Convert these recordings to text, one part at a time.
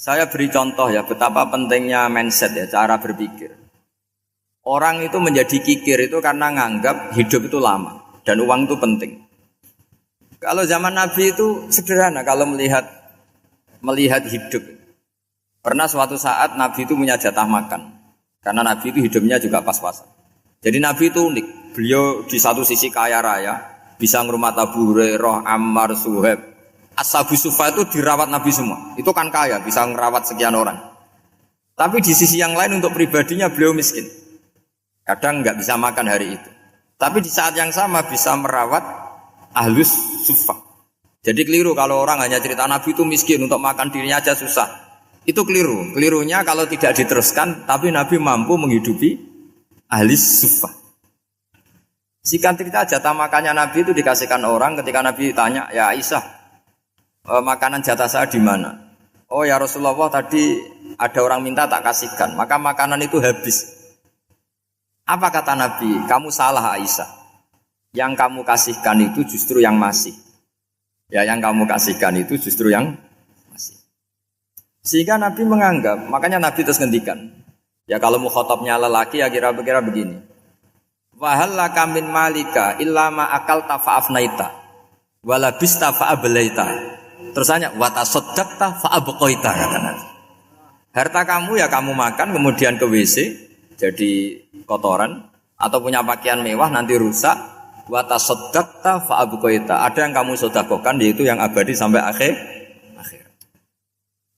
Saya beri contoh ya betapa pentingnya mindset ya, cara berpikir. Orang itu menjadi kikir itu karena nganggap hidup itu lama dan uang itu penting. Kalau zaman Nabi itu sederhana kalau melihat hidup. Pernah suatu saat Nabi itu punya jatah makan. Karena Nabi itu hidupnya juga pas-pasan. Jadi Nabi itu unik. Beliau di satu sisi kaya raya, bisa ngurmat Abu Hurairah, Ammar, Suhaib. Ashabu Sufa itu dirawat Nabi semua. Itu kan kaya, bisa ngerawat sekian orang. Tapi di sisi yang lain untuk pribadinya beliau miskin. Kadang nggak bisa makan hari itu. Tapi di saat yang sama bisa merawat Ahlus Sufa. Jadi keliru kalau orang hanya cerita Nabi itu miskin, untuk makan dirinya aja susah. Itu keliru. Kelirunya kalau tidak diteruskan, tapi Nabi mampu menghidupi Ahlus Sufa. Singkat cerita jatah makannya Nabi itu dikasihkan orang ketika Nabi tanya, ya Aisyah, makanan jatah saya di mana? Oh ya Rasulullah, tadi ada orang minta tak kasihkan, maka makanan itu habis. Apa kata Nabi? Kamu salah Aisyah. Yang kamu kasihkan itu justru yang masih. Ya, yang kamu kasihkan itu justru yang masih. Sehingga Nabi menganggap, makanya Nabi terus ngendikan. Ya kalau mukhatabnya lelaki ya kira-kira begini. Wahal laka min malika illa ma akalta fa'afnaita wala bista fa'ablaita. Terus tanya, watasoddaqta fa'abqaita, kata Nabi. Harta kamu ya kamu makan kemudian ke WC jadi kotoran, atau punya pakaian mewah nanti rusak. Watasoddaqta fa'abqaita. Ada yang kamu sedekahkan yaitu yang abadi sampai akhir.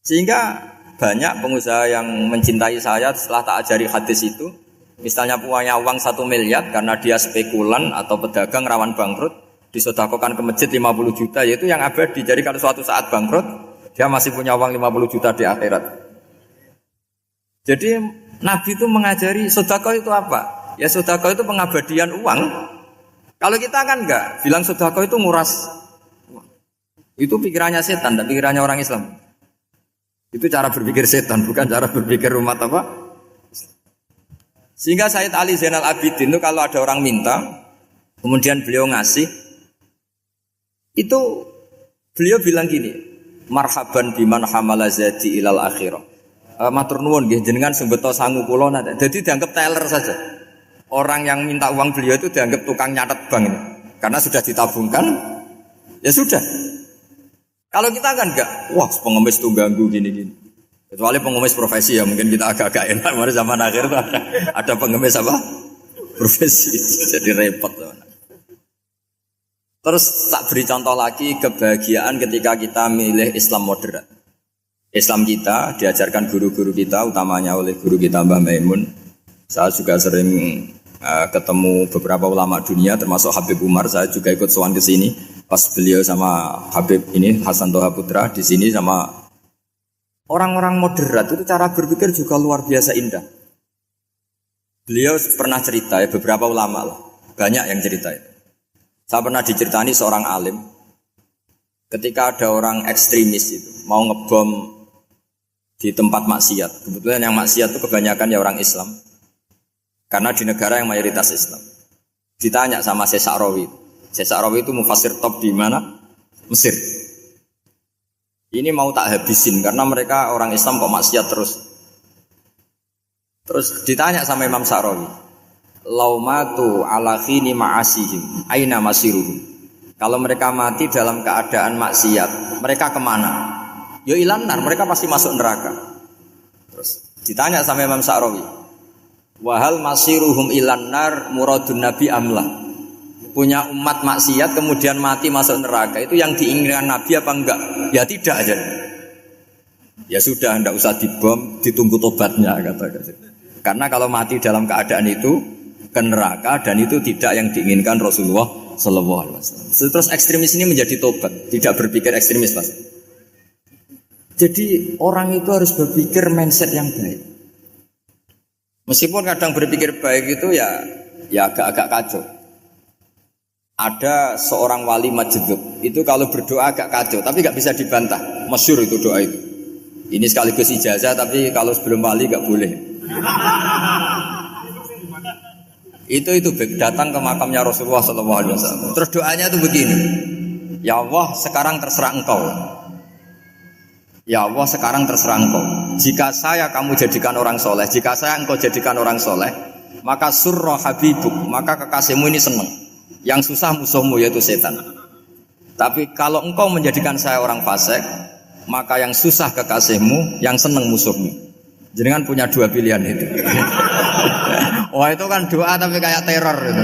Sehingga banyak pengusaha yang mencintai saya setelah tak ajari hadis itu. Misalnya punya uang 1 miliar karena dia spekulan atau pedagang rawan bangkrut, disedekahkan ke masjid 50 juta, yaitu yang abadi. Jadi kalau suatu saat bangkrut, dia masih punya uang 50 juta di akhirat. Jadi Nabi itu mengajari sedekah itu apa? Ya sedekah itu pengabadian uang. Kalau kita kan enggak, bilang sedekah itu nguras uang. Itu pikirannya setan dan pikirannya orang Islam. Itu cara berpikir setan, bukan cara berpikir umat apa? Sehingga Sayyid Ali Zainal Abidin itu kalau ada orang minta, kemudian beliau ngasih, itu beliau bilang gini, marhaban biman hamala zadi ilal akhirah. Matur nuwun nggih jenengan sing beto sangu kula nate. Jadi dianggap teller saja. Orang yang minta uang beliau itu dianggap tukang nyatet bank ini. Karena sudah ditabungkan, ya sudah. Kalau kita kan enggak, wah pengemis tuh ganggu gini-gini. Kecuali pengemis profesi ya mungkin kita agak-agak enak. Mari zaman akhir itu ada pengemis apa? Profesi. Jadi repot. Terus tak beri contoh lagi kebahagiaan ketika kita milih Islam moderat. Islam kita diajarkan guru-guru kita, utamanya oleh guru kita Mbah Maimun. Saya juga sering ketemu beberapa ulama dunia, termasuk Habib Umar. Saya juga ikut sowan ke sini pas beliau sama Habib ini Hasan Toha Putra di sini sama orang-orang moderat. Itu cara berpikir juga luar biasa indah. Beliau pernah cerita ya, beberapa ulama lah, banyak yang cerita itu. Saya pernah diceritani seorang alim ketika ada orang ekstremis itu mau ngebom di tempat maksiat. Kebetulan yang maksiat itu kebanyakan ya orang Islam, karena di negara yang mayoritas Islam. Ditanya sama Syekh Sa'rawi. Syekh Sa'rawi itu mufassir top di mana? Mesir. Ini mau tak habisin karena mereka orang Islam kok maksiat terus. Terus ditanya sama Imam Sa'rawi, laumatu ala khini ma'asihim aina masiruhum. Kalau mereka mati dalam keadaan maksiat, mereka kemana? Ya ilanar, mereka pasti masuk neraka. Terus ditanya sama Imam Sa'rawi, wahal masiruhum ilanar muradun nabi amlah. Punya umat maksiat kemudian mati masuk neraka, itu yang diinginkan Nabi apa enggak? Ya tidak aja. Ya sudah, enggak usah dibom, ditunggu tobatnya kata-kata. Karena kalau mati dalam keadaan itu ke neraka, dan itu tidak yang diinginkan Rasulullah Sallallahu Alaihi Wasallam. Terus ekstremis ini menjadi tobat, tidak berpikir ekstremis Mas. Jadi orang itu harus berpikir mindset yang baik. Meskipun kadang berpikir baik itu ya agak-agak kacau. Ada seorang wali majdub itu kalau berdoa agak kacau, tapi nggak bisa dibantah. Masyhur itu doa itu. Ini sekaligus ijazah, tapi kalau sebelum wali nggak boleh. Itu datang ke makamnya Rasulullah SAW. Terus doanya itu begini, ya Allah sekarang terserah engkau. Ya Allah, sekarang terserah engkau. Jika saya kamu jadikan orang soleh, jika saya engkau jadikan orang soleh, maka surra habibuk, maka kekasihmu ini senang. Yang susah musuhmu yaitu setan. Tapi kalau engkau menjadikan saya orang fasik, maka yang susah kekasihmu, yang senang musuhmu. Jenengan punya dua pilihan itu. Wah itu kan doa tapi kayak teror itu.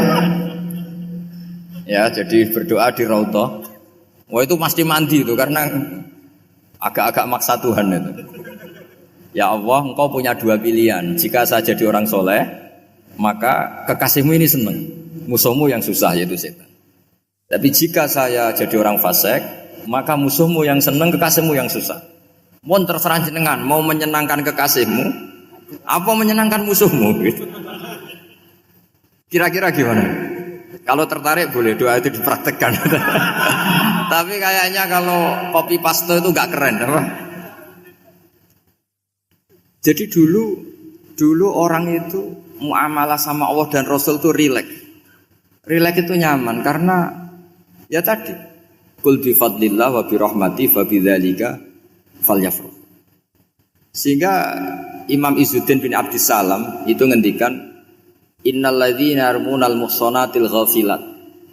Ya jadi berdoa di Raudhah. Wah itu pasti mandi itu karena agak-agak maksa Tuhan itu. Ya Allah, engkau punya dua pilihan. Jika saya jadi orang soleh, maka kekasihmu ini senang. Musuhmu yang susah yaitu setan. Tapi jika saya jadi orang fasik, maka musuhmu yang senang, kekasihmu yang susah. Mohon terserah jenengan, mau menyenangkan kekasihmu, apa menyenangkan musuhmu? Gitu. Kira-kira gimana? Kalau tertarik boleh doa itu dipraktekkan. Tapi kayaknya kalau copy paste itu gak keren, apa? Jadi dulu orang itu muamalah sama Allah dan Rasul itu rileks. Rileks itu nyaman karena ya tadi qul bi fadlillah wa bi rahmati fa bidzalika falyafrah. Sehingga Imam Izzuddin bin Abdissalam itu ngendikan innal ladzina yarmunal muhsanatil ghafilat.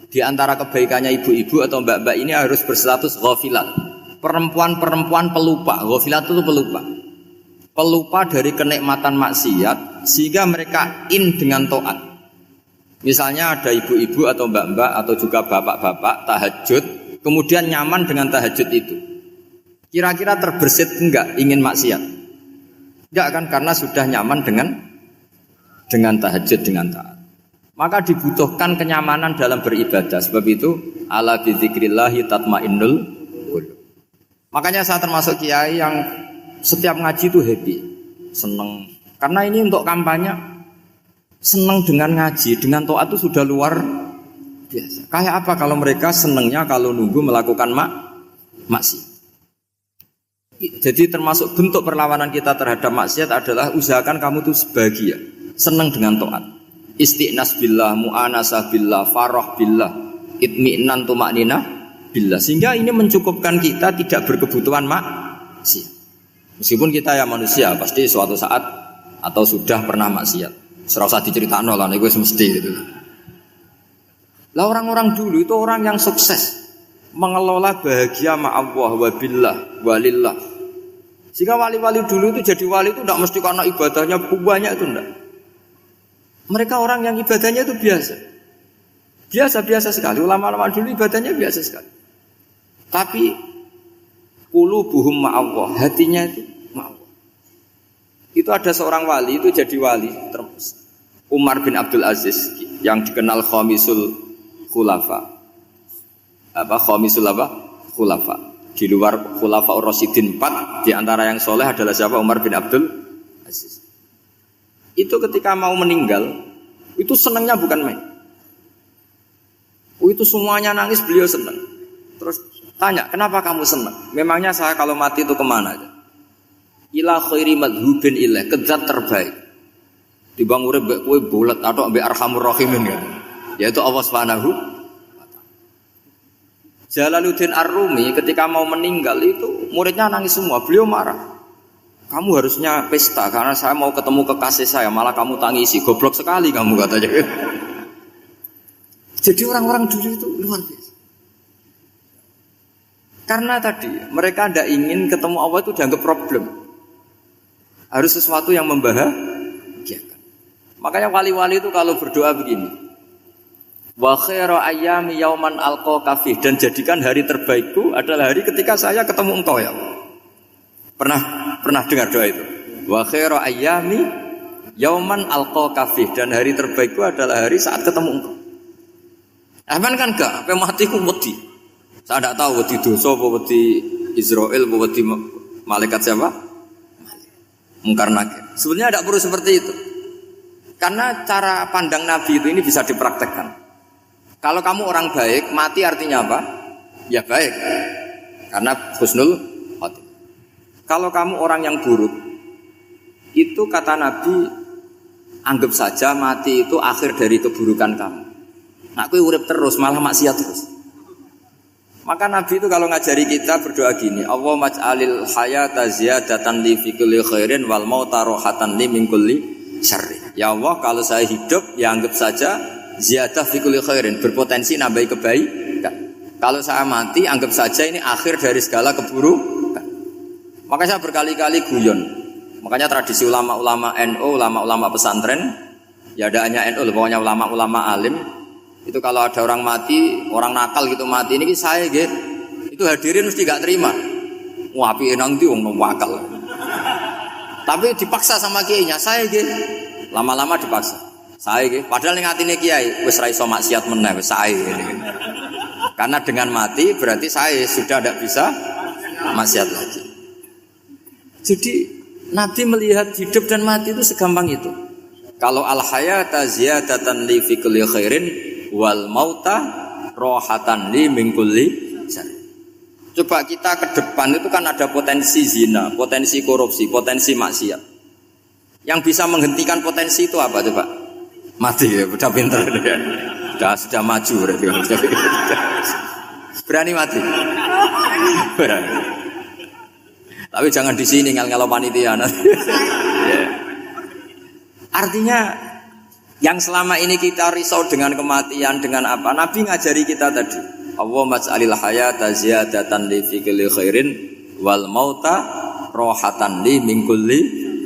Di antara kebaikannya ibu-ibu atau mbak-mbak ini harus berstatus ghafilat. Perempuan-perempuan pelupa. Ghafilat itu pelupa. Pelupa dari kenikmatan maksiat sehingga mereka dengan taat. Misalnya ada ibu-ibu atau mbak-mbak atau juga bapak-bapak tahajud, kemudian nyaman dengan tahajud itu. Kira-kira terbersit enggak ingin maksiat? Enggak kan, karena sudah nyaman dengan tahajud, dengan taat. Maka dibutuhkan kenyamanan dalam beribadah. Sebab itu ala bidzikrillahi tatmainnul qulub. Makanya saya termasuk kiai yang setiap ngaji itu happy, seneng. Karena ini untuk kampanye, seneng dengan ngaji, dengan taat itu sudah luar biasa. Kayak apa kalau mereka senengnya kalau nunggu melakukan maksiat. Jadi termasuk bentuk perlawanan kita terhadap maksiat adalah usahakan kamu tuh sebahagia, seneng dengan taat. Istiqnas billah, mu'anasah billah, farah billah, itmi'nan tumakninah billah. Sehingga ini mencukupkan kita tidak berkebutuhan maksiat. Meskipun kita ya manusia, pasti suatu saat atau sudah pernah maksiat. Serasa diceritakan lah, itu mesti gitu. Lah orang-orang dulu itu orang yang sukses mengelola bahagia ma'allah wa billah walillah. Jika wali-wali dulu itu jadi wali itu tidak mesti karena ibadahnya banyak, itu enggak. Mereka orang yang ibadahnya itu biasa. Biasa-biasa sekali. Ulama-ulama dulu ibadahnya biasa sekali. Tapi qulubuhum ma'allah, hatinya itu ma'allah. Itu ada seorang wali itu jadi wali, Umar bin Abdul Aziz yang dikenal khamisul khulafa. Khamisul khulafa. Di luar khulafa ar-rasyidin 4, di antara yang soleh adalah siapa? Umar bin Abdul Aziz. Itu ketika mau meninggal, itu senangnya bukan main. Itu semuanya nangis, beliau senang. Terus tanya, kenapa kamu senang? Memangnya saya kalau mati itu kemana aja? Ila khairi madhubin ilah, ke zat terbaik. Dibang urip mbek kowe bolet atau mbek arhamur rahimin ya. Yaitu Allah Subhanahu wa taala. Jalaluddin Ar-Rumi ketika mau meninggal itu muridnya nangis semua, beliau marah. Kamu harusnya pesta karena saya mau ketemu kekasih saya, malah kamu tangisi, goblok sekali kamu katanya. Jadi orang-orang dulu itu luar biasa. Karena tadi mereka tidak ingin ketemu Allah itu dianggap problem. Harus sesuatu yang membahagiakan. Makanya wali-wali itu kalau berdoa begini. Wa khairu ayyami yauman alqa kafih, dan jadikan hari terbaikku adalah hari ketika saya ketemu engkau ya Allah. Pernah dengar doa itu? Wa khairu ayyami yauman alqa kafih, dan hari terbaikku adalah hari saat ketemu engkau. Aman kan gak? Apa mati ku wedi. Saya tidak tahu wedi dosa apa wedi Israel apa wedi malaikat siapa? Mungkar nakir. Sebenarnya tidak perlu seperti itu. Karena cara pandang Nabi itu ini bisa dipraktekkan. Kalau kamu orang baik, mati artinya apa? Ya baik. Karena husnul khotimah. Kalau kamu orang yang buruk, itu kata Nabi, anggap saja mati itu akhir dari keburukan kamu. Nah, kowe urip terus malah maksiat terus. Maka Nabi itu kalau ngajari kita berdoa gini, Allah maj'alil hayata ziyadatan li fi kulli khairin wal mauta rohatan li min kulli syarrin. Ya Allah, kalau saya hidup ya anggap saja ziyadah fi kulli khairin, berpotensi nambahi kebaikan. Kalau saya mati anggap saja ini akhir dari segala keburukan. Maka saya berkali-kali guyon. Makanya tradisi ulama-ulama NU, ulama-ulama pesantren, ya ada hanya NU, pokoknya ulama-ulama alim. Itu kalau ada orang mati, orang nakal gitu mati, ini saya gitu. Itu hadirin mesti gak terima. Wah, api enang itu wong wakal. Tapi dipaksa sama kiainya, saya gitu. Lama-lama dipaksa. Saya gitu. Padahal ning atine kiai wis ra iso maksiat meneh wis saya gitu. Karena dengan mati berarti saya sudah tidak bisa maksiat lagi. Jadi Nabi melihat hidup dan mati itu segampang itu. Kalau al-hayata ziyadatan li fi kulli khairin wal mauta rohatan li min kulli syarr. Coba kita ke depan itu kan ada potensi zina, potensi korupsi, potensi maksiat. Yang bisa menghentikan potensi itu apa coba? Mati ya, udah pinter ya. Sudah maju berarti. Berani mati. Berani. Tapi jangan di sini ngel-ngelo panitia. Artinya yang selama ini kita risau dengan kematian, dengan apa? Nabi ngajari kita tadi. Allah maj'alil hayata ziyadatan li fi kulli khairin wal mauta rohatan li min kulli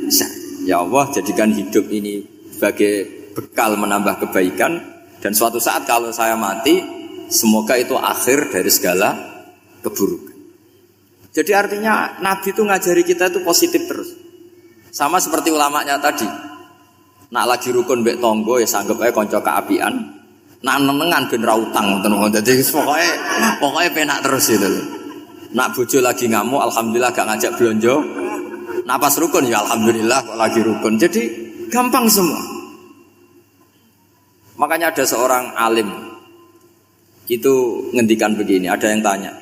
syarr. Ya Allah, jadikan hidup ini sebagai bekal menambah kebaikan, dan suatu saat kalau saya mati, semoga itu akhir dari segala keburukan. Jadi artinya Nabi itu ngajari kita itu positif terus. Sama seperti ulamanya tadi. Nak lagi rukun mbek tonggo ya sanggep ae kanca keapian. Nak nenengan ben ra utang ngoten. Dadi pokoke penak terus itu. Nak bojo lagi ngamuk alhamdulillah gak ngajak blonjo. Nak pas rukun ya alhamdulillah kok lagi rukun. Jadi gampang semua. Makanya ada seorang alim itu ngendikan begini, ada yang tanya.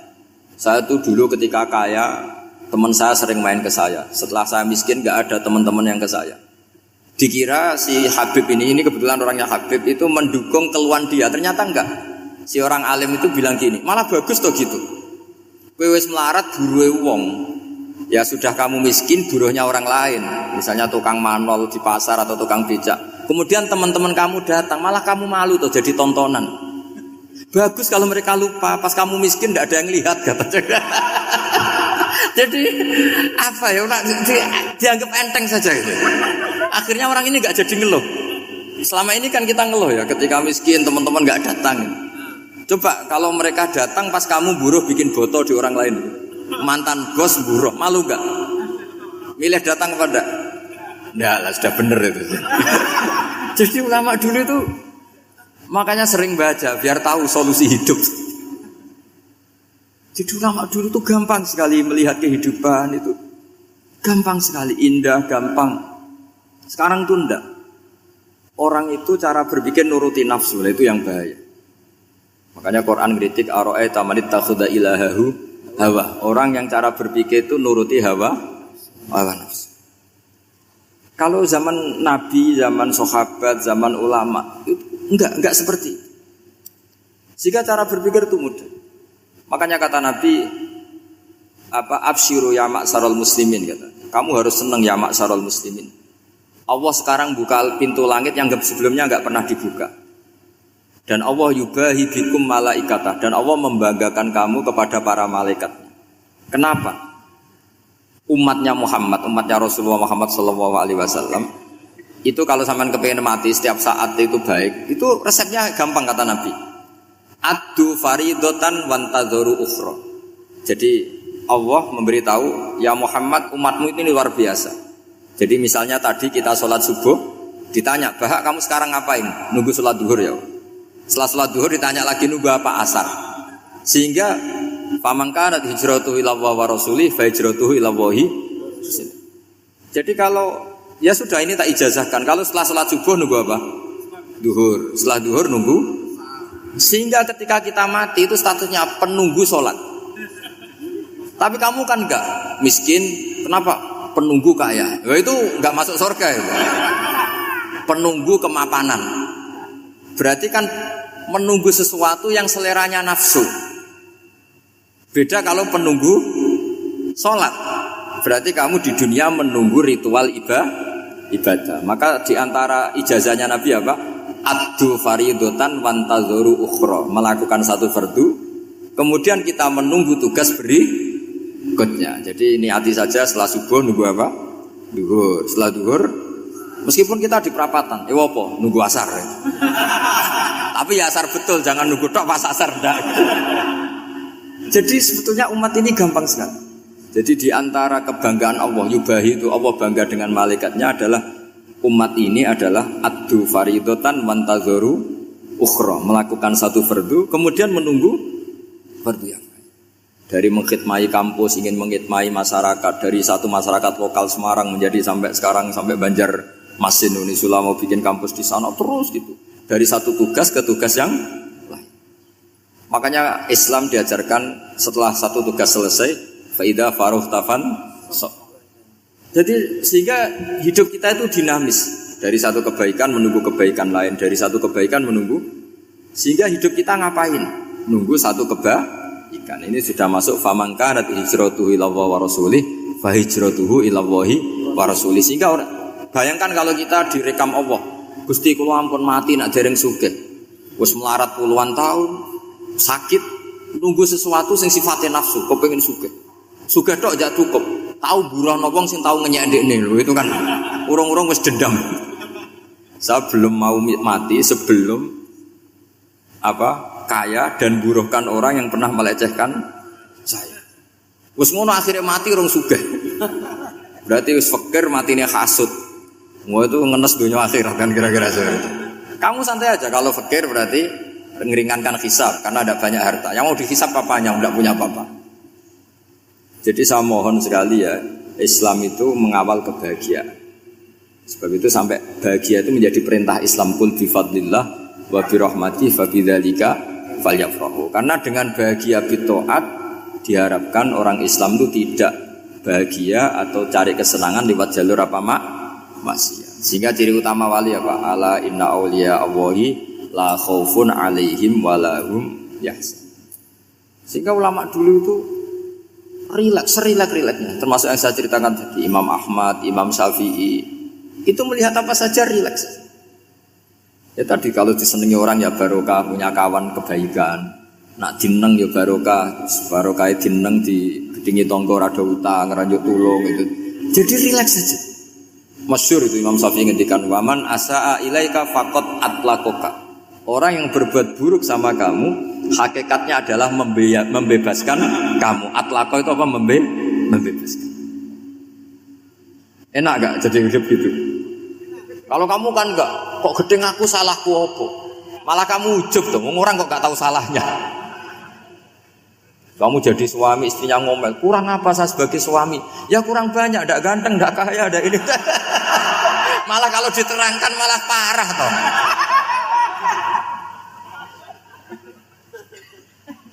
Saya tuh dulu ketika kaya, teman saya sering main ke saya. Setelah saya miskin gak ada teman-teman yang ke saya. Dikira si Habib ini kebetulan orangnya Habib itu mendukung keluhan dia. Ternyata enggak. Si orang alim itu bilang gini, malah bagus toh gitu. Kowe wis melarat buruhe wong. Ya sudah kamu miskin buruhnya orang lain. Misalnya tukang manol di pasar atau tukang becak. Kemudian teman-teman kamu datang, malah kamu malu toh jadi tontonan. Bagus kalau mereka lupa, pas kamu miskin tidak ada yang lihat katanya. Jadi apa ya, dianggap enteng saja gitu. Akhirnya orang ini nggak jadi ngeluh. Selama ini kan kita ngeluh ya, ketika miskin teman-teman nggak datang. Coba kalau mereka datang pas kamu buruh bikin foto di orang lain, mantan bos buruh, malu nggak? Milih datang apa enggak? Enggak lah, sudah bener itu. Jadi ulama dulu itu makanya sering baca biar tahu solusi hidup. Jadi ulama dulu itu gampang sekali melihat kehidupan itu. Gampang sekali, indah, gampang. Sekarang tuh enggak. Orang itu cara berpikir nuruti nafsu, itu yang bahaya. Makanya Quran kritik ara'aita man ittakhadha ilahahu hawa. Orang yang cara berpikir itu nuruti hawa nafsu. Kalau zaman Nabi, zaman sahabat, zaman ulama itu enggak seperti itu. Sehingga cara berpikir itu mudah. Makanya kata Nabi, absyiru ya ma'sarul muslimin, kata. Kamu harus senang ya ma'sarul muslimin. Allah sekarang buka pintu langit yang sebelumnya enggak pernah dibuka. Dan Allah yubahi bikum malaikatah, dan Allah membanggakan kamu kepada para malaikat. Kenapa? Umatnya Muhammad, umatnya Rasulullah Muhammad SAW itu kalau sampean kepengen mati setiap saat itu baik, itu resepnya gampang kata Nabi. Addu faridotan wantadzoru ukhra. Jadi Allah memberitahu, ya Muhammad, umatmu ini luar biasa. Jadi misalnya tadi kita sholat subuh, ditanya, bahak kamu sekarang ngapain? Nunggu sholat duhur ya. Setelah sholat duhur ditanya lagi nunggu apa asar. Sehingga famangkanat hijratuhu ila wa rasulih fa hijratuhu ila wahi. Jadi kalau ya sudah ini tak ijazahkan. Kalau setelah sholat subuh nunggu apa? Duhur. Setelah duhur nunggu. Sehingga ketika kita mati itu statusnya penunggu sholat. Tapi kamu kan enggak miskin. Kenapa? Penunggu kaya. Ya itu enggak masuk surga ya. Penunggu kemapanan. Berarti kan menunggu sesuatu yang seleranya nafsu. Beda kalau penunggu sholat. Berarti kamu di dunia menunggu ritual ibadah. Maka di antara ijazahnya Nabi apa? Addu faridotan wantazuru ukhra. Melakukan satu fardu, kemudian kita menunggu tugas berikutnya. Jadi niati saja setelah subuh nunggu apa? Duhur. Setelah duhur, meskipun kita di perapatan, apa? Nunggu asar. Tapi ya asar betul, jangan nunggu tok pas asar ndak. Jadi sebetulnya umat ini gampang sekali. Jadi di antara kebanggaan Allah, yubahi itu Allah bangga dengan malaikatnya adalah umat ini adalah addu faridotan wantazuru ukhra, melakukan satu fardu kemudian menunggu fardu yang lain. Dari mengkhidmati kampus, ingin mengkhidmati masyarakat, dari satu masyarakat lokal Semarang menjadi sampai sekarang sampai Banjarmasin, Unisula mau bikin kampus di sana terus gitu. Dari satu tugas ke tugas yang lain. Makanya Islam diajarkan setelah satu tugas selesai faida faruh tafan sok. Jadi sehingga hidup kita itu dinamis, dari satu kebaikan menunggu kebaikan lain, dari satu kebaikan menunggu, sehingga hidup kita ngapain? Nunggu satu kebaikan. Ini sudah masuk faman kanat hijratuhu ilallahi wa rasulih fa hijratuhu ilallahi wa rasulih. Sehingga bayangkan kalau kita direkam Allah, Gusti kula ampun mati nak dereng sugih. Wis melarat puluhan tahun, sakit, nunggu sesuatu sing sifatnya nafsu, kepengin sugih. Sugih tok jak cukup. Tahu buruhno wong sing tahu ngenyek ndekne lho, itu kan urung-urung wis dendam. Saya belum mau mati sebelum kaya dan buruhkan orang yang pernah melecehkan saya. Wis ngono akhirnya mati urung sugih. Berarti wis fakir matine hasud. Mau itu ngenes dunia akhirat kan kira-kira seperti itu. Kamu santai aja kalau fakir berarti meringankan hisab karena ada banyak harta. Yang mau dihisab apanya? Enggak punya apa-apa. Jadi saya mohon sekali ya, Islam itu mengawal kebahagiaan. Sebab itu sampai bahagia itu menjadi perintah Islam, kul bi fadlillah wa bi rahmati fa bidzalika falyafrahu. Karena dengan bahagia bi taat diharapkan orang Islam itu tidak bahagia atau cari kesenangan lewat jalur apa maksiat. Sehingga ciri utama wali apa? Ala inna auliya Allahi la khaufun alaihim wa lahum yahzanun. Sehingga ulama dulu itu rileks-rileksnya, termasuk yang saya ceritakan tadi, Imam Ahmad, Imam Syafi'i, itu melihat apa saja rileks. Ya tadi kalau disenangi orang ya barokah, punya kawan kebaikan, nak dineng ya barokah dineng di gedingi tonggo rada utang, ngeranjuk tulung itu. Jadi rileks saja. Masyhur itu Imam Syafi'i ngendikan waman asaa ilaika faqad atlaqaka. Orang yang berbuat buruk sama kamu hakikatnya adalah membebaskan kamu. Atlaqo itu apa? Membebaskan. Enak gak jadi hidup gitu? Kalau kamu kan enggak, kok gedeng aku salahku apa? Malah kamu ujub tuh, orang kok gak tahu salahnya. Kamu jadi suami, istrinya ngomel, kurang apa saya sebagai suami? Ya kurang banyak, enggak ganteng, enggak kaya, enggak ini. Malah kalau diterangkan malah parah toh.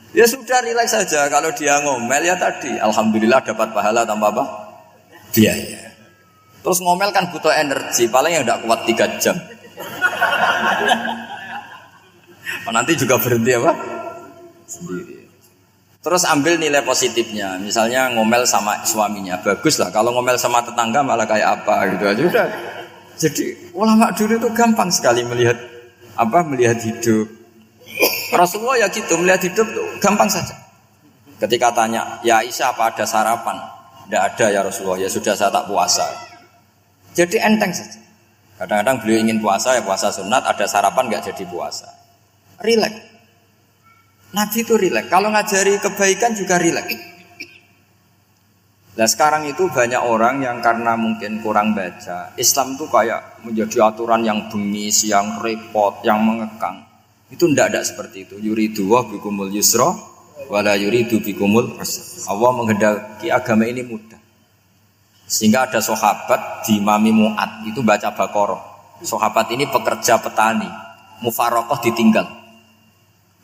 Ya sudah rileks saja, kalau dia ngomel ya tadi alhamdulillah dapat pahala tanpa apa? Biaya. Terus ngomel kan butuh energi, paling yang tidak kuat 3 jam. Nanti juga berhenti apa? Sendiri. Terus ambil nilai positifnya, misalnya ngomel sama suaminya, bagus lah. Kalau ngomel sama tetangga malah kayak apa gitu aja udah. Jadi ulama dulu itu gampang sekali melihat hidup. Rasulullah ya gitu, melihat hidup tuh gampang saja. Ketika tanya, ya Aisyah apa ada sarapan? Tidak ada ya Rasulullah, ya sudah saya tak puasa. Jadi enteng saja. Kadang-kadang beliau ingin puasa, ya puasa sunat, ada sarapan nggak jadi puasa. Rileks. Nabi itu rileks. Kalau ngajari kebaikan juga rileks. Nah sekarang itu banyak orang yang karena mungkin kurang baca, Islam tuh kayak menjadi aturan yang bengis, yang repot, yang mengekang. Itu tidak seperti itu. Yuridu wa bikumul yusra wala yuridu bikumul usra. Allah menghendaki agama ini mudah. Sehingga ada sahabat di Mami Mu'ad itu baca Baqarah. Sahabat ini pekerja petani, mufarokoh ditinggal.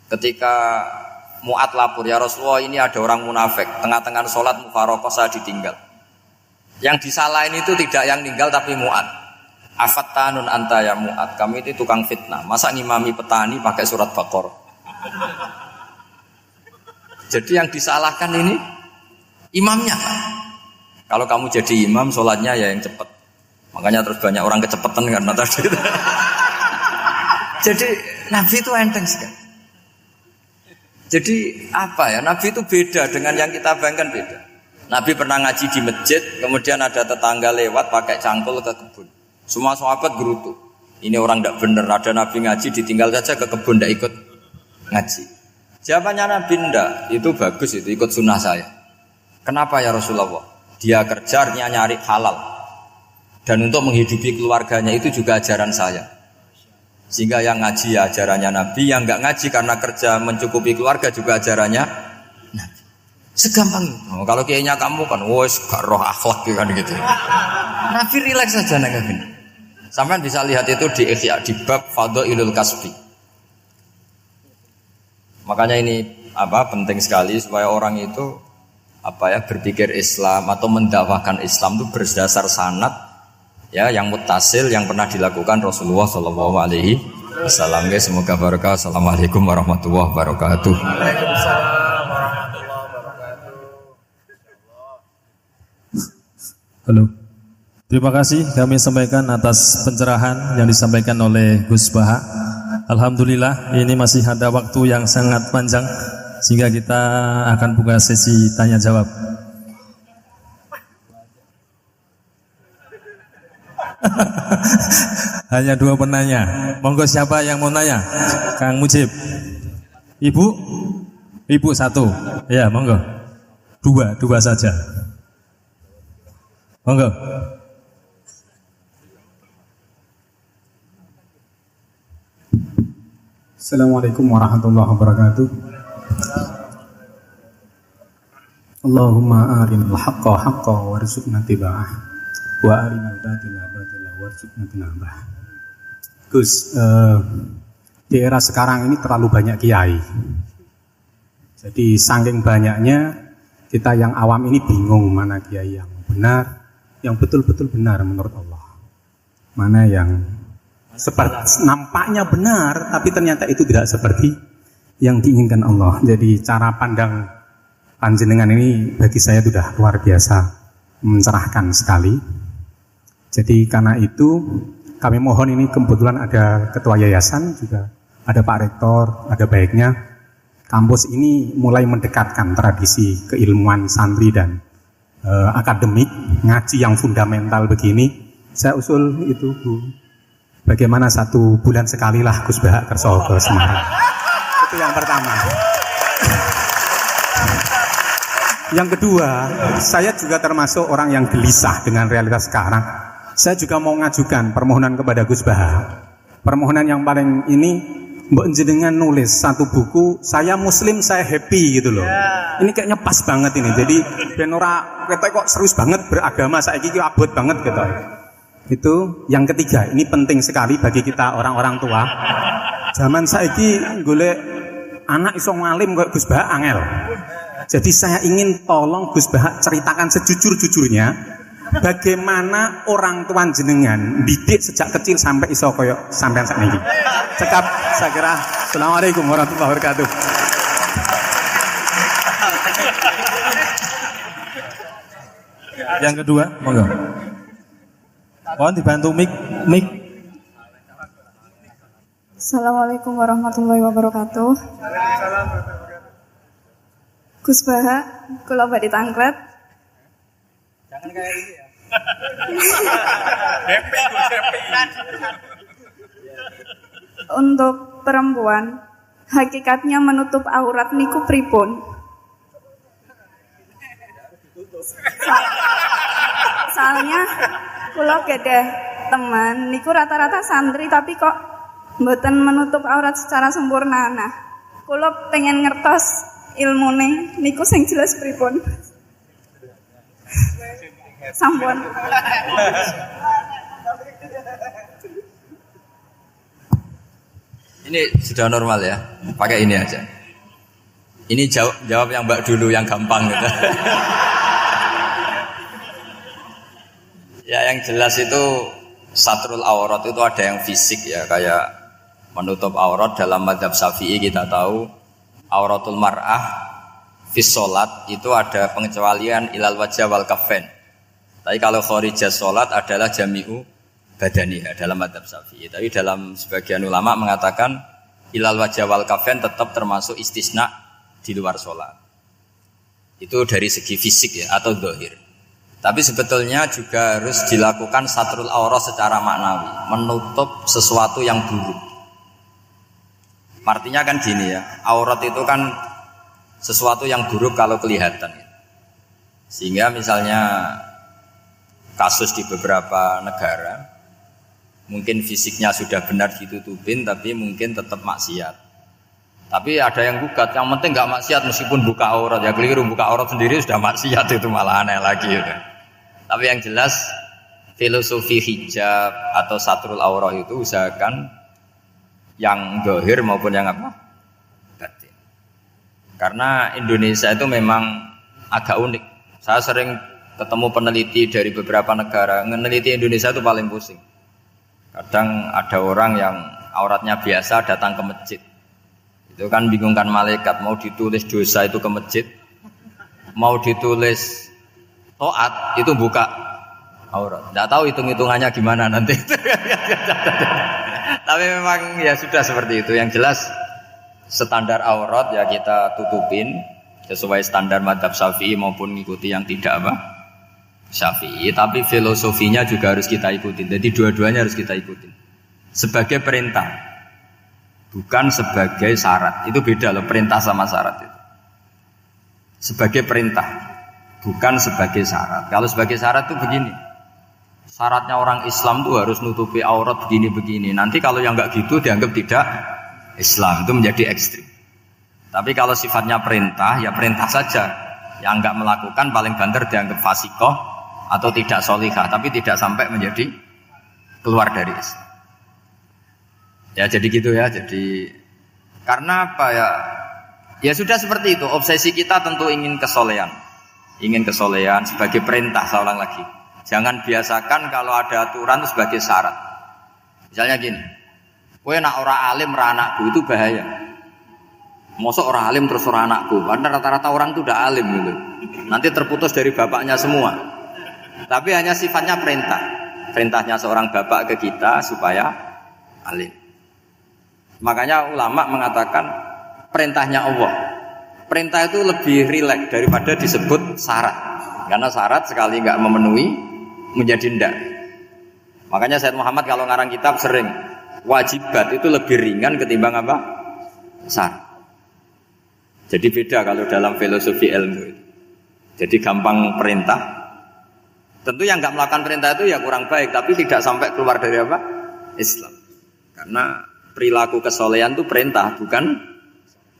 Ketika Mu'ad lapor, ya Rasulullah ini ada orang munafik, tengah-tengah sholat mufarokoh saya ditinggal. Yang disalahin itu tidak yang tinggal tapi Mu'ad. Afattanun anta ya Mu'ad, kami itu tukang fitnah. Masa ngimami petani pakai surat Baqarah? Jadi yang disalahkan ini imamnya. Kalau kamu jadi imam, sholatnya ya yang cepat. Makanya terus banyak orang kecepatan karena tadi. Jadi Nabi itu enteng sekali. Jadi apa ya? Nabi itu beda dengan yang kita bayangkan beda. Nabi pernah ngaji di masjid, kemudian ada tetangga lewat pakai cangkul ke kebun. Semua sahabat gerutu. Ini orang tidak benar. Ada Nabi ngaji ditinggal saja ke kebun, tidak ikut ngaji. Jawabannya Nabi tidak. Itu bagus, itu ikut sunnah saya. Kenapa ya Rasulullah? Dia kerjanya nyari halal. Dan untuk menghidupi keluarganya itu juga ajaran saya. Sehingga yang ngaji ya ajarannya Nabi, yang enggak ngaji karena kerja mencukupi keluarga juga ajarannya Nabi. Segampang itu. Kalau kayaknya kamu kan, wes gak roh akhlak kan gitu. Nabi rileks saja Nabi. Sampai bisa lihat itu di Ihya di bab Fadhailul Kasbi. Makanya ini penting sekali supaya orang itu berpikir Islam atau mendakwahkan Islam itu berdasar sanad ya yang muttasil yang pernah dilakukan Rasulullah sallallahu alaihi wasallam. Semoga barokah. Assalamualaikum warahmatullahi wabarakatuh. Waalaikumsalam warahmatullahi wabarakatuh. Halo. Terima kasih kami sampaikan atas pencerahan yang disampaikan oleh Gus Baha. Alhamdulillah ini masih ada waktu yang sangat panjang sehingga kita akan buka sesi tanya jawab. Hanya 2 penanya. Monggo siapa yang mau nanya? Kang Mujib. Ibu? Ibu 1. Ya, monggo. 2 saja. Monggo. Assalamualaikum warahmatullahi wabarakatuh. Allahumma arinal haqqa haqqa warzuqna tiba'ah wa arinal batila batila warzuqna tinabah. Gus, di era sekarang ini terlalu banyak kiai. Jadi saking banyaknya kita yang awam ini bingung mana kiai yang benar, yang betul-betul benar menurut Allah. Mana yang seperti nampaknya benar tapi ternyata itu tidak seperti yang diinginkan Allah. Jadi cara pandang panjenengan ini bagi saya sudah luar biasa mencerahkan sekali. Jadi karena itu kami mohon, ini kebetulan ada ketua yayasan juga, ada Pak Rektor, ada baiknya kampus ini mulai mendekatkan tradisi keilmuan santri dan akademik ngaji yang fundamental begini. Saya usul itu Bu, bagaimana 1 bulan sekali lah Gus Baha kerso ke Semarang. Itu yang pertama. Yang kedua, saya juga termasuk orang yang gelisah dengan realitas sekarang. Saya juga mau ngajukan permohonan kepada Gus Baha. Permohonan yang paling ini, mbok jenengan nulis 1 buku, saya Muslim, saya happy gitu loh. Ini kayaknya pas banget ini. Jadi ben ora ketok kok serius banget beragama, saiki iki abot banget gitu. Itu yang ketiga, ini penting sekali bagi kita orang-orang tua. Zaman saiki golek anak iso ngalim kok Gus Baha angel. Jadi saya ingin tolong Gus Baha ceritakan sejujur-jujurnya bagaimana orang tua jenengan didik sejak kecil sampai iso koyo sampean sakniki. Cekap saya kira. Assalamualaikum warahmatullahi wabarakatuh. Yang kedua, monggo. Mohon dibantu mic. Assalamualaikum warahmatullahi wabarakatuh. Gus Baha, kula badhe tangklet. Jangan kayak ini ya. Untuk perempuan, hakikatnya menutup aurat niku pripun? Soalnya kula gadah teman niku rata-rata santri tapi kok mboten menutup aurat secara sempurna. Nah, kula pengen ngertos ilmune niku sing jelas pripun. Sampun. Ini sudah normal ya. Pakai ini aja. Ini jawab yang Mbak dulu yang gampang gitu. Ya yang jelas itu satrul aurat itu ada yang fisik ya, kayak menutup aurat dalam mazhab Syafi'i kita tahu auratul mar'ah fis sholat itu ada pengecualian ilal wajah wal kafen. Tapi kalau kharijah sholat adalah jami'u badaniha dalam madzhab Syafi'i. Tapi dalam sebagian ulama mengatakan ilal wajah wal kafen tetap termasuk istisna di luar sholat. Itu dari segi fisik ya atau zahir. Tapi sebetulnya juga harus dilakukan satrul aurah secara maknawi, menutup sesuatu yang buruk. Artinya kan gini ya, aurat itu kan sesuatu yang buruk kalau kelihatan. Sehingga misalnya kasus di beberapa negara, mungkin fisiknya sudah benar ditutupin, tapi mungkin tetap maksiat. Tapi ada yang gugat, yang penting nggak maksiat meskipun buka aurat. Ya keliru, buka aurat sendiri sudah maksiat, itu malah aneh lagi. Ya. Tapi yang jelas filosofi hijab atau satrul aurah itu usahakan yang zahir maupun yang apa? Batin. Karena Indonesia itu memang agak unik. Saya sering ketemu peneliti dari beberapa negara, meneliti Indonesia itu paling pusing. Kadang ada orang yang auratnya biasa datang ke masjid. Itu kan bingungkan malaikat, mau ditulis dosa itu ke masjid, mau ditulis taat itu buka aurat. Tidak tahu hitung-hitungannya gimana nanti. Tapi memang ya sudah seperti itu. Yang jelas standar aurat ya kita tutupin sesuai standar madzhab Syafi'i maupun mengikuti yang tidak apa Syafi'i. Tapi filosofinya juga harus kita ikutin. Jadi dua-duanya harus kita ikutin. Sebagai perintah, bukan sebagai syarat. Itu beda loh, perintah sama syarat itu. Sebagai perintah, bukan sebagai syarat. Kalau sebagai syarat itu begini. Syaratnya orang Islam itu harus nutupi aurat begini-begini. Nanti kalau yang enggak gitu dianggap tidak Islam, itu menjadi ekstrim. Tapi kalau sifatnya perintah, ya perintah saja. Yang enggak melakukan paling banter dianggap fasikoh atau tidak solihah, tapi tidak sampai menjadi keluar dari Islam. Ya jadi gitu ya. Jadi karena apa ya? Ya sudah seperti itu. Obsesi kita tentu ingin kesolehan. Ingin kesolehan sebagai perintah, saya ulang lagi. Jangan biasakan kalau ada aturan itu sebagai syarat. Misalnya gini, kowe nak ora alim ra anakku, itu bahaya. Mosok ora alim terus ora anakku. Karena rata-rata orang itu udah alim gitu. Nanti terputus dari bapaknya semua. Tapi hanya sifatnya perintah. Perintahnya seorang bapak ke kita supaya alim. Makanya ulama mengatakan perintahnya Allah. Perintah itu lebih rileks daripada disebut syarat. Karena syarat sekali enggak memenuhi menjadi ndak. Makanya Sayyid Muhammad kalau ngarang kitab sering wajibat itu lebih ringan ketimbang apa? Syarat. Jadi beda kalau dalam filosofi ilmu itu. Jadi gampang perintah. Tentu yang enggak melakukan perintah itu ya kurang baik, tapi tidak sampai keluar dari apa? Islam. Karena perilaku kesolehan itu perintah, bukan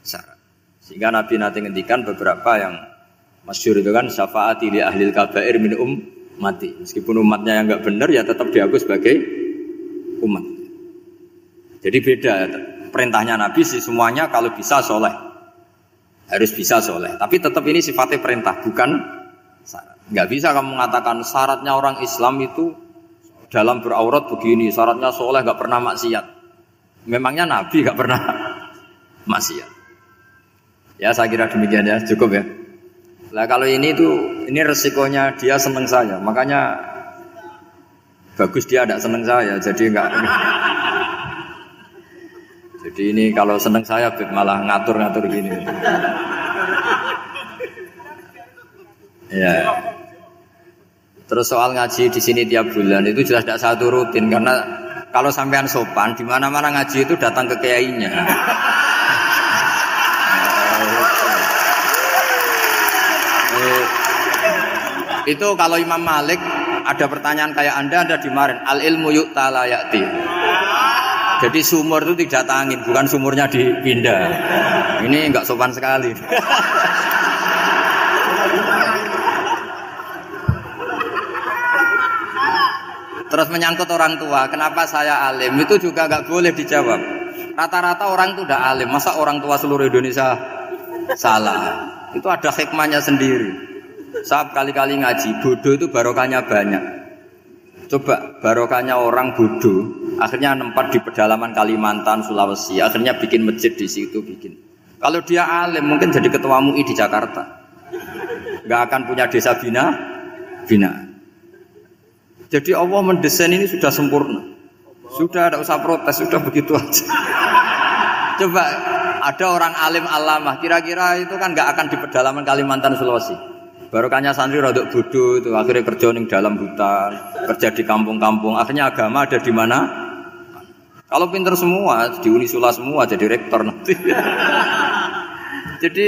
syarat. Sehingga Nabi nanti ngendikan beberapa yang masyhur itu kan syafaati li ahlil kabair min mati. Meskipun umatnya yang enggak benar ya tetap diaku sebagai umat. Jadi beda perintahnya Nabi sih semuanya kalau bisa soleh. Harus bisa soleh. Tapi tetap ini sifatnya perintah bukan syarat. Enggak bisa kamu mengatakan syaratnya orang Islam itu dalam beraurat begini, syaratnya soleh enggak pernah maksiat. Memangnya Nabi enggak pernah maksiat. Ya saya kira demikian ya, cukup ya. Nah kalau ini resikonya dia seneng saya, makanya bagus dia tidak seneng saya, jadi enggak. Jadi ini kalau seneng saya malah ngatur-ngatur gini. Ya. Terus soal ngaji di sini tiap bulan itu jelas tidak satu rutin karena kalau sampean sopan di mana-mana ngaji itu datang ke kiainya. Itu kalau Imam Malik ada pertanyaan kayak Anda dimarahin. Al ilmu yu'ta la ya'ti. Jadi sumur itu tidak tangin, bukan sumurnya dipindah. Ini enggak sopan sekali. Terus menyangkut orang tua, kenapa saya alim? Itu juga enggak boleh dijawab. Rata-rata orang itu udah alim, masa orang tua seluruh Indonesia salah? Itu ada hikmahnya sendiri. Saya kali-kali ngaji, bodoh itu barokahnya banyak. Coba barokahnya orang bodoh, akhirnya nempat di pedalaman Kalimantan, Sulawesi, akhirnya bikin masjid di situ bikin. Kalau dia alim mungkin jadi ketua MUI di Jakarta. Nggak akan punya desa bina. Jadi Allah mendesain ini sudah sempurna. Sudah tidak usah protes, sudah begitu aja. Coba ada orang alim alamah, kira-kira itu kan nggak akan di pedalaman Kalimantan Sulawesi. Barokahnya santri rodok bodoh itu akhirnya kerja di dalam hutan, kerja di kampung-kampung. Akhirnya agama ada di mana? Kalau pinter semua, di Unisula semua jadi rektor nanti. Jadi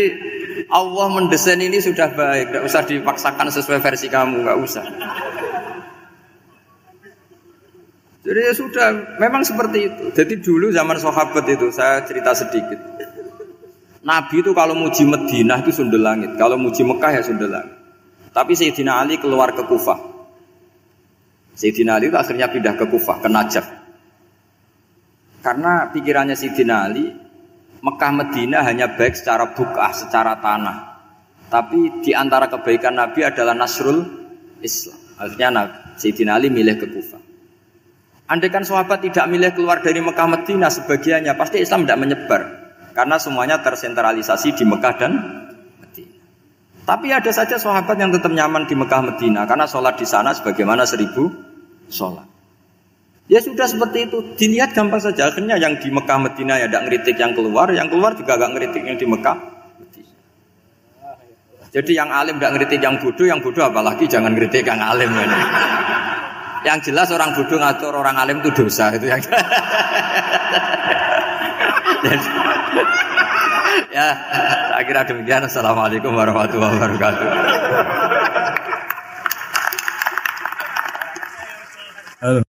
Allah mendesain ini sudah baik, tidak usah dipaksakan sesuai versi kamu, nggak usah. Jadi ya sudah, memang seperti itu. Jadi dulu zaman sahabat itu, saya cerita sedikit. Nabi itu kalau muji Madinah itu sundel langit, kalau muji Mekah ya sundel langit. Tapi Sayyidina Ali keluar ke Kufah. Sayyidina Ali itu akhirnya pindah ke Kufah, ke Najaf. Karena pikirannya Sayyidina Ali, Mekah Madinah hanya baik secara bukah, secara tanah. Tapi di antara kebaikan Nabi adalah nasrul Islam. Akhirnya Sayyidina Ali milih ke Kufah. Andai kan sahabat tidak milih keluar dari Mekah Madinah sebagiannya, pasti Islam tidak menyebar. Karena semuanya tersentralisasi di Mekah dan Madinah. Tapi ada saja sahabat yang tetap nyaman di Mekah Madinah karena sholat di sana sebagaimana 1000 sholat. Ya sudah seperti itu, dilihat gampang saja. Akhirnya yang di Mekah Madinah ya tidak ngeritik yang keluar juga gak ngeritik yang di Mekah Madinah. Jadi yang alim tidak ngeritik yang bodoh apalagi jangan ngeritik yang alim. Yang jelas orang bodoh ngatur orang alim itu dosa itu yang. Ya, saya kira demikian. Assalamualaikum warahmatullahi wabarakatuh. Halo.